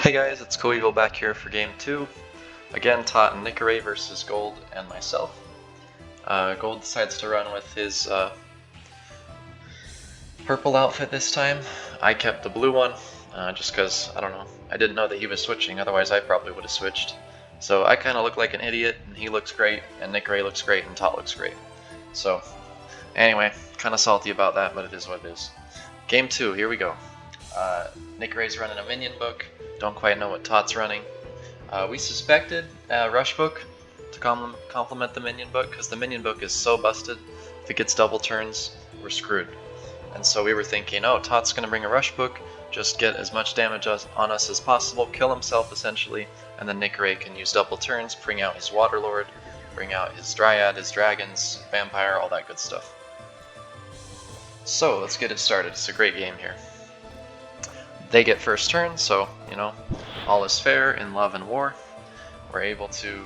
Hi guys, it's Coeval back here for game 2. Again, Tot and Nikaray versus Gold and myself. Gold decides to run with his purple outfit this time. I kept the blue one, just because, I don't know, I didn't know that he was switching, otherwise I probably would have switched. So I kind of look like an idiot, and he looks great, and Nikaray looks great, and Tot looks great. So, anyway, kind of salty about that, but it is what it is. Game 2, here we go. Nikaray's running a minion book. Don't quite know what Tot's running. We suspected Rush Book to complement the minion book, because the minion book is so busted. If it gets double turns, we're screwed. And so we were thinking, oh, Tot's going to bring a Rush Book, just get as much damage on us as possible, kill himself essentially, and then Nikaray can use double turns, bring out his Waterlord, bring out his Dryad, his Dragons, Vampire, all that good stuff. So let's get it started. It's a great game here. They get first turn, so, you know, all is fair in love and war. We're able to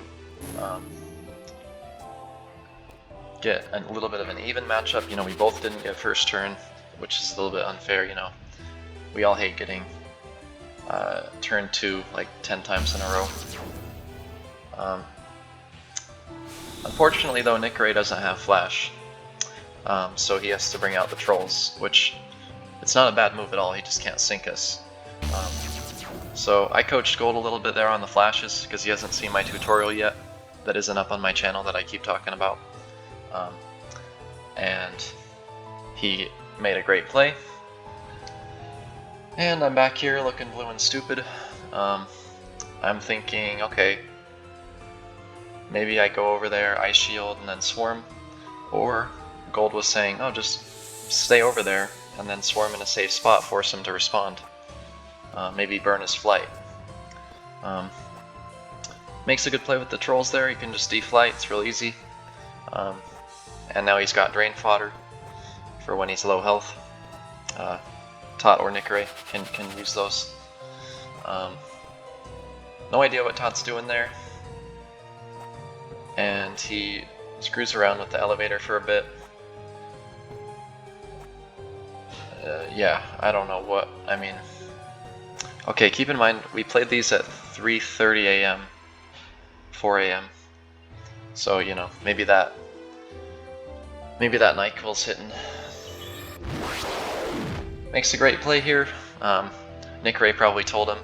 get a little bit of an even matchup. You know, we both didn't get first turn, which is a little bit unfair, you know. We all hate getting turn 2 like 10 times in a row. Unfortunately though, Nikaray doesn't have flash, so he has to bring out the trolls, which it's not a bad move at all, he just can't sink us. So I coached Gold a little bit there on the flashes, because he hasn't seen my tutorial yet, that isn't up on my channel that I keep talking about. And he made a great play. And I'm back here looking blue and stupid. I'm thinking, okay, maybe I go over there, Ice Shield, and then Swarm. Or Gold was saying, oh, just stay over there, and then Swarm in a safe spot, force him to respond. Maybe burn his flight. Makes a good play with the trolls there, he can just deflight, it's real easy. And now he's got drain fodder for when he's low health. Tot or Nikaray can use those. No idea what Tot's doing there. And he screws around with the elevator for a bit. Yeah, I don't know what, I mean... Okay, keep in mind, we played these at 3:30 AM, 4 AM. So, you know, maybe that Nightquill's hitting. Makes a great play here. Nikaray probably told him.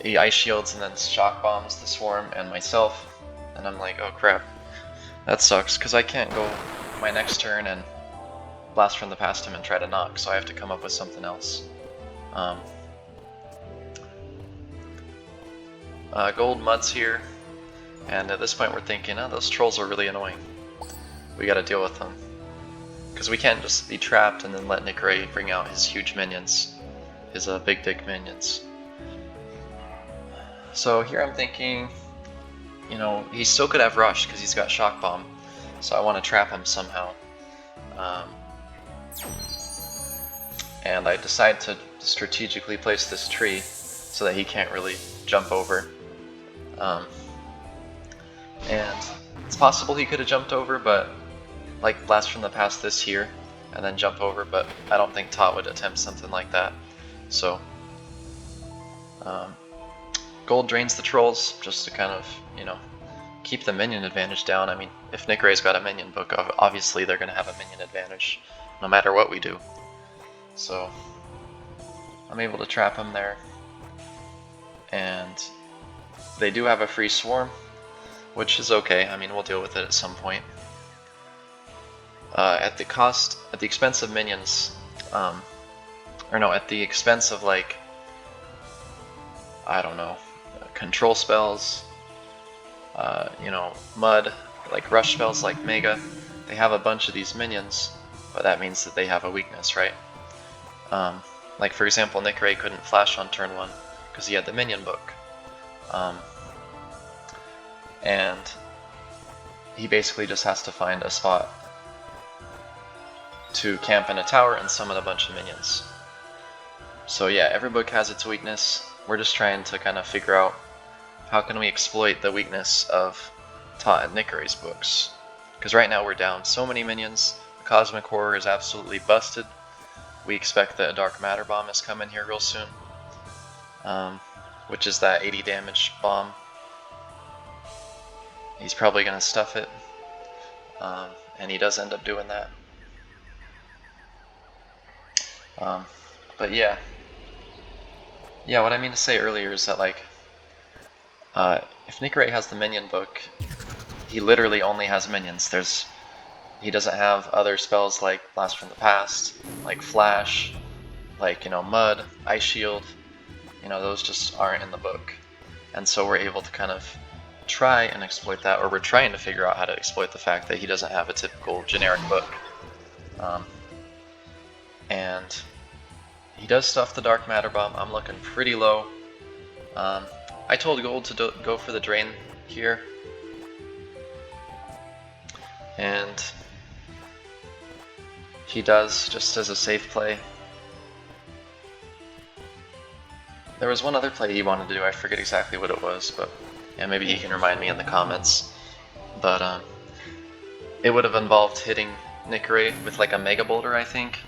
He Ice Shields and then Shock Bombs the Swarm and myself. And I'm like, oh crap, that sucks, because I can't go my next turn and blast from the past him and try to knock, so I have to come up with something else. Gold Mud's here, and at this point we're thinking, oh, those trolls are really annoying. We gotta deal with them. Because we can't just be trapped and then let Nikaray bring out his huge minions, his big dick minions. So here I'm thinking, you know, he still could have Rush because he's got Shock Bomb, so I want to trap him somehow. And I decide to strategically place this tree so that he can't really jump over. And it's possible he could have jumped over, but like blast from the past this here and then jump over, but I don't think Tot would attempt something like that. So Gold drains the trolls just to kind of, you know, keep the minion advantage down. I mean, if Nikaray's got a minion book, obviously they're going to have a minion advantage no matter what we do. So I'm able to trap him there, and they do have a free Swarm, which is okay. I mean, we'll deal with it at some point. At the expense of minions, or no, at the expense of, like, I don't know, control spells, you know, Mud, like rush spells like Mega. They have a bunch of these minions, but that means that they have a weakness, right? Like for example, Nikaray couldn't flash on turn 1 because he had the minion book. And he basically just has to find a spot to camp in a tower and summon a bunch of minions. So yeah, every book has its weakness. We're just trying to kind of figure out how can we exploit the weakness of Tot and Nikaray's books. Because right now we're down so many minions, the Cosmic Horror is absolutely busted. We expect that a Dark Matter Bomb is coming here real soon. which is that 80 damage bomb. He's probably going to stuff it, and he does end up doing that. But yeah, what I mean to say earlier is that, like, if Nikaray has the minion book, he literally only has minions. He doesn't have other spells like Blast from the Past, like Flash, like, Mud, Ice Shield. Those just aren't in the book. And so we're able to kind of try and exploit that, or we're trying to figure out how to exploit the fact that he doesn't have a typical generic book. And he does stuff the Dark Matter Bomb. I'm looking pretty low. I told Gold to go for the Drain here. And he does, just as a safe play. There was one other play he wanted to do, I forget exactly what it was, but yeah, maybe he can remind me in the comments. But it would have involved hitting Nikaray with like a Mega Boulder, I think,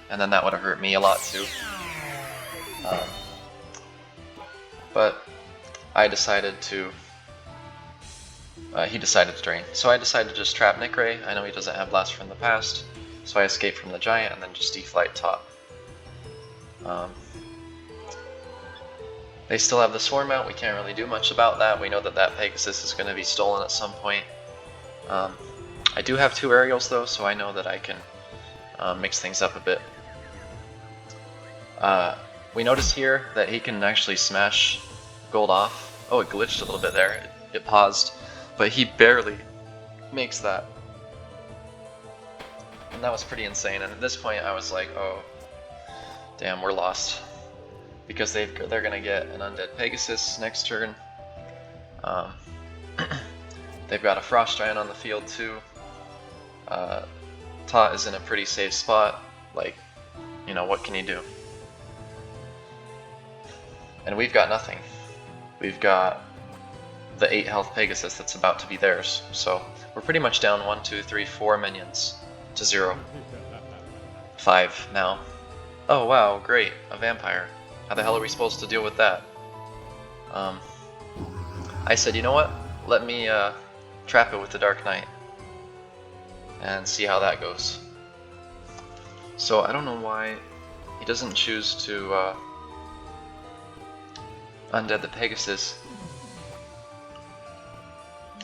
and then that would have hurt me a lot too. But I decided to... he decided to drain. So I decided to just trap Nikaray. I know he doesn't have Blast from the Past, so I escape from the Giant and then just deflight top. They still have the Swarm out. We can't really do much about that. We know that that Pegasus is going to be stolen at some point. I do have 2 aerials though, so I know that I can mix things up a bit. We notice here that he can actually smash Gold off. Oh, it glitched a little bit there. It paused, but he barely makes that. And that was pretty insane. And at this point I was like, oh, damn, we're lost. Because they're going to get an Undead Pegasus next turn. They've got a Frost Giant on the field too. Tot is in a pretty safe spot. Like, what can he do? And we've got nothing. We've got the 8 health Pegasus that's about to be theirs. So we're pretty much down 1, 2, 3, 4 minions to 0. 5 now. Oh wow, great, a vampire. How the hell are we supposed to deal with that? I said, you know what? Let me trap it with the Dark Knight and see how that goes. So I don't know why he doesn't choose to undead the Pegasus.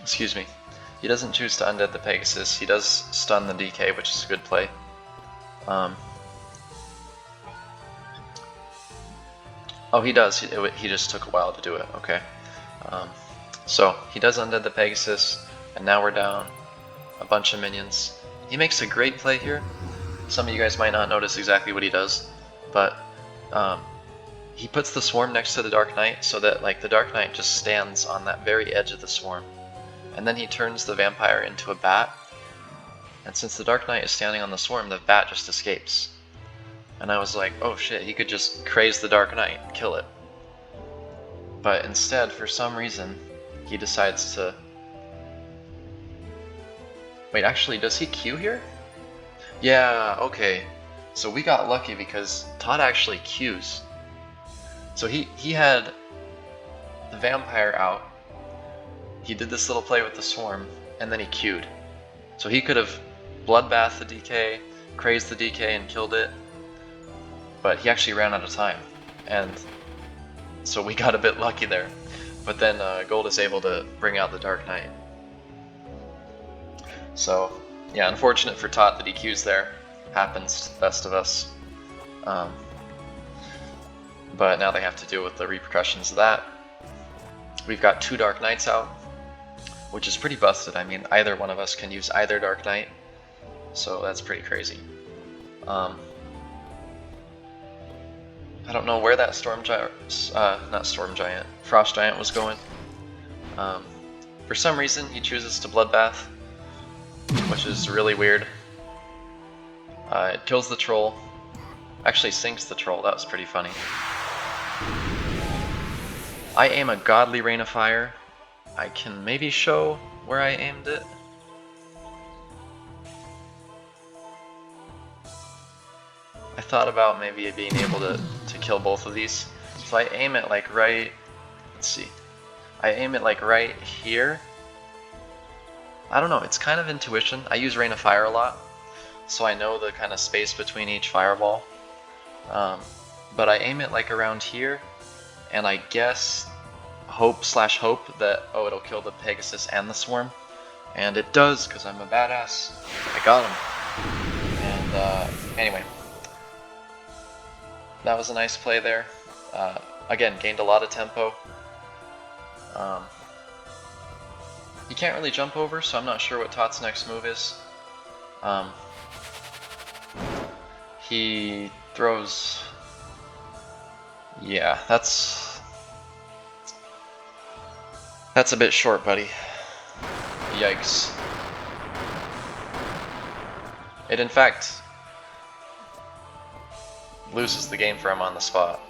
Excuse me. He doesn't choose to undead the Pegasus. He does stun the DK, which is a good play. Oh, he does. He just took a while to do it. Okay. So he does undead the Pegasus, and now we're down a bunch of minions. He makes a great play here. Some of you guys might not notice exactly what he does, but he puts the Swarm next to the Dark Knight so that the Dark Knight just stands on that very edge of the Swarm. And then he turns the Vampire into a Bat, and since the Dark Knight is standing on the Swarm, the Bat just escapes. And I was like, oh shit, he could just craze the Dark Knight, kill it. But instead, for some reason, he decides to... Wait, actually, does he Q here? Yeah, okay. So we got lucky because Todd actually Qs. So he had the Vampire out, he did this little play with the Swarm, and then he Q'd. So he could have Bloodbath the DK, crazed the DK and killed it, but he actually ran out of time, and so we got a bit lucky there. But then Gold is able to bring out the Dark Knight. So yeah, unfortunate for Tot that he Qs there. Happens to the best of us. But now they have to deal with the repercussions of that. We've got 2 Dark Knights out, which is pretty busted. I mean, either one of us can use either Dark Knight, so that's pretty crazy. I don't know where that Frost Giant was going. For some reason, he chooses to Bloodbath, which is really weird. It kills the troll. Actually sinks the troll, that was pretty funny. I aim a Godly Rain of Fire. I can maybe show where I aimed it. I thought about maybe being able to kill both of these. So I aim it like right, let's see, I aim it like right here. I don't know, it's kind of intuition. I use Rain of Fire a lot, so I know the kind of space between each fireball. But I aim it like around here, and I guess hope that, oh, it'll kill the Pegasus and the Swarm. And it does, because I'm a badass. I got him. And anyway, that was a nice play there. Again, gained a lot of tempo. He can't really jump over, so I'm not sure what Tot's next move is. He throws... Yeah, that's a bit short, buddy. Yikes. It in fact loses the game for him on the spot.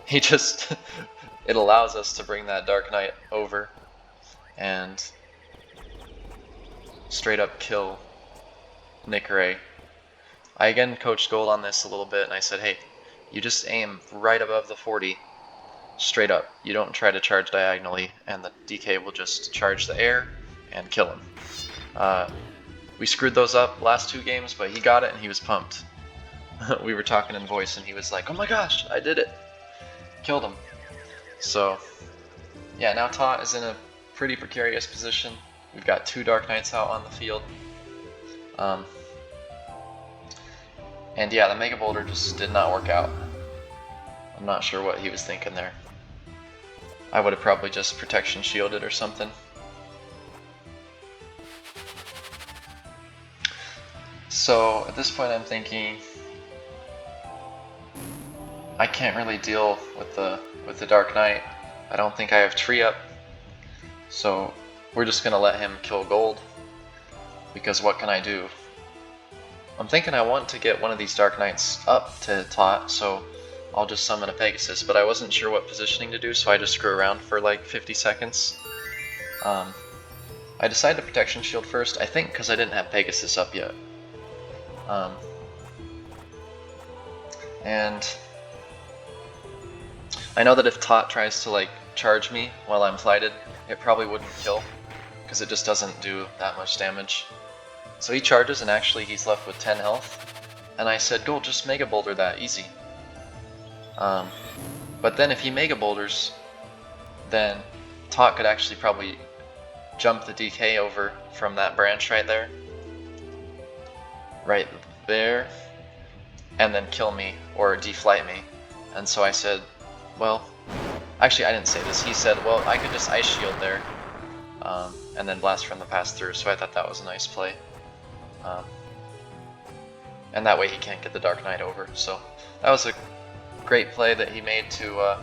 He just... it allows us to bring that Dark Knight over and straight up kill Nikaray. I again coached Gold on this a little bit, and I said, hey, you just aim right above the 40, straight up. You don't try to charge diagonally, and the DK will just charge the air and kill him. We screwed those up last 2 games, but he got it and he was pumped. We were talking in voice and he was like, oh my gosh, I did it. Killed him. So, yeah, now Tot is in a pretty precarious position. We've got 2 Dark Knights out on the field. And yeah, the Mega Boulder just did not work out. I'm not sure what he was thinking there. I would have probably just protection shielded or something. So at this point I'm thinking I can't really deal with the Dark Knight. I don't think I have tree up. So we're just gonna let him kill Gold, because what can I do? I'm thinking I want to get one of these Dark Knights up to Tot, so I'll just summon a Pegasus, but I wasn't sure what positioning to do, so I just screw around for like 50 seconds. I decided to Protection Shield first, I think because I didn't have Pegasus up yet. And I know that if Tot tries to like charge me while I'm flighted, it probably wouldn't kill, because it just doesn't do that much damage. So he charges, and actually he's left with 10 health. And I said, Gold, just Mega Boulder that, easy. But then if he Mega Boulders, then Tot could actually probably jump the DK over from that branch right there. Right there. And then kill me, or deflight me. And so I said, well, actually I didn't say this, he said, well, I could just Ice Shield there, and then blast from the pass through, so I thought that was a nice play. And that way he can't get the Dark Knight over, so that was a great play that he made to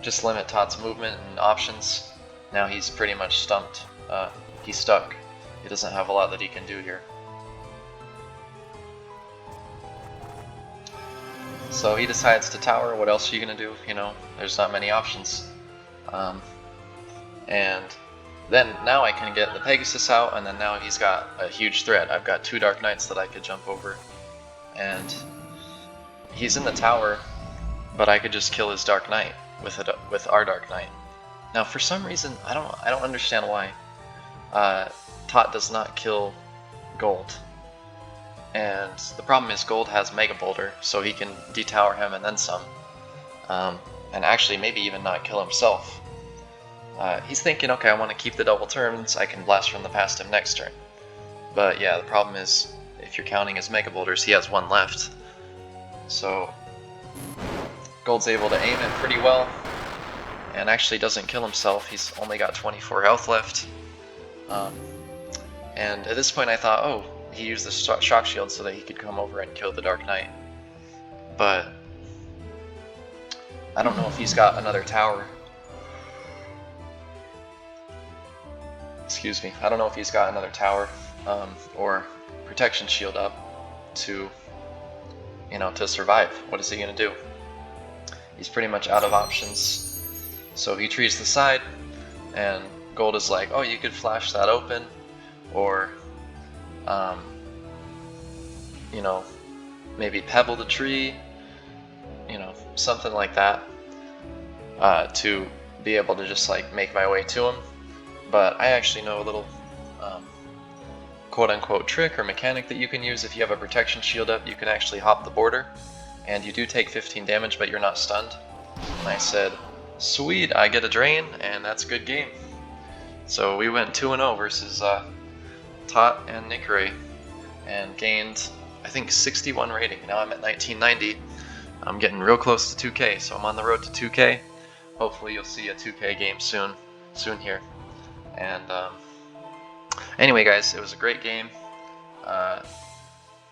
just limit Tot's movement and options. Now he's pretty much stumped. He's stuck. He doesn't have a lot that he can do here. So he decides to tower. What else are you gonna do? You know, there's not many options. And then now I can get the Pegasus out, and then now he's got a huge threat. I've got 2 Dark Knights that I could jump over, and he's in the tower, but I could just kill his Dark Knight with our Dark Knight. Now for some reason, I don't understand why Tot does not kill Gold. And the problem is Gold has Mega Boulder, so he can detower him and then some. And actually maybe even not kill himself. He's thinking, okay, I want to keep the double turns, I can blast from the past him next turn. But yeah, the problem is, if you're counting his Mega Boulders, he has 1 left. So Gold's able to aim it pretty well, and actually doesn't kill himself. He's only got 24 health left. And at this point I thought, oh, he used the shock shield so that he could come over and kill the Dark Knight. But I don't know if he's got another tower. Excuse me. I don't know if he's got another tower or protection shield up to, you know, to survive. What is he gonna do? He's pretty much out of options. So he trees the side, and Gold is like, oh, you could flash that open, or you know, maybe pebble the tree, you know, something like that, to be able to just like make my way to him. But I actually know a little quote-unquote trick or mechanic that you can use. If you have a protection shield up, you can actually hop the border, and you do take 15 damage, but you're not stunned. And I said, sweet, I get a drain, and that's a good game. So we went 2-0 versus Tot and Nikaray, and gained, I think, 61 rating. Now I'm at 1990. I'm getting real close to 2K, so I'm on the road to 2K. Hopefully you'll see a 2K game soon here. And anyway, guys, it was a great game.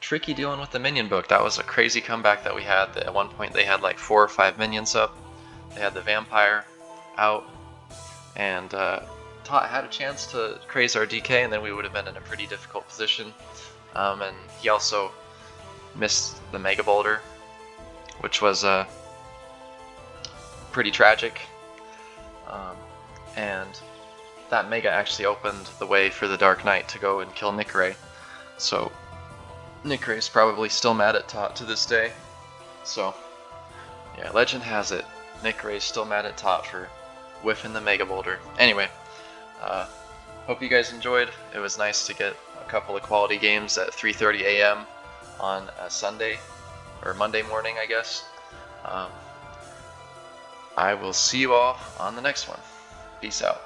Tricky dealing with the minion book. That was a crazy comeback that we had. At one point they had like 4 or 5 minions up. They had the vampire out, and Tot had a chance to craze our DK, and then we would have been in a pretty difficult position. And he also missed the Mega Boulder, which was pretty tragic. And that Mega actually opened the way for the Dark Knight to go and kill Nikaray. So Nikaray's probably still mad at Tot to this day. So yeah, legend has it, Nikaray's still mad at Tot for whiffing the Mega Boulder. Anyway, hope you guys enjoyed. It was nice to get a couple of quality games at 3:30 a.m. on a Sunday, or Monday morning, I guess. I will see you all on the next one. Peace out.